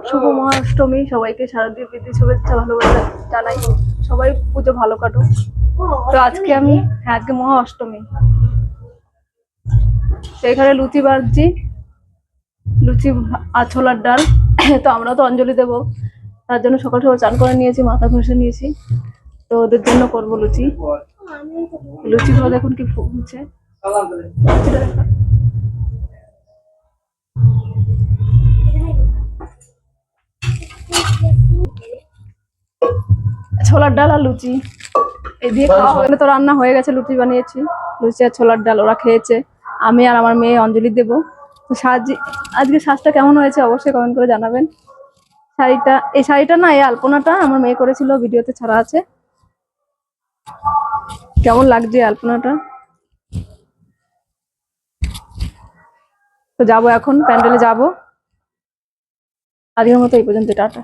শুভ মহাষ্টমী, সবাইকে শারদীয় প্রীতি শুভেচ্ছা ভালোবাসা জানাই। সবাই পুজো ভালো কাটুক। তো আজকে আজকে মহা অষ্টমী, তো এখানে লুচি ভাজছি, লুচি আর ছোলার ডাল। তো আমরা তো অঞ্জলি দেবো, তার জন্য সকাল সকাল চান করে নিয়েছি, মাথা ঘষে নিয়েছি। তো ওদের জন্য করবো লুচি। লুচিগুলো দেখুন কি ফুলছে। ছোলার ডাল আর লুচি এই দিয়ে খাওয়া হলে তো রান্না হয়ে গেছে, লুচি বানিয়েছি, লুচি আর ছোলার ডাল ওরা খেয়েছে। আমি আর আমার মেয়ে অঞ্জলি দেবো। তো আজকে সাজটা কেমন হয়েছে অবশ্যই কমেন্ট করে জানাবেন। এই শাড়িটা না, এই আলপনাটা আমার মেয়ে করেছিল, ভিডিওতে ছাড়া আছে। কেমন লাগছে আলপনাটা? তো যাবো এখন প্যান্ডেলে যাবো। আজকের মতো এই পর্যন্ত, টাটা।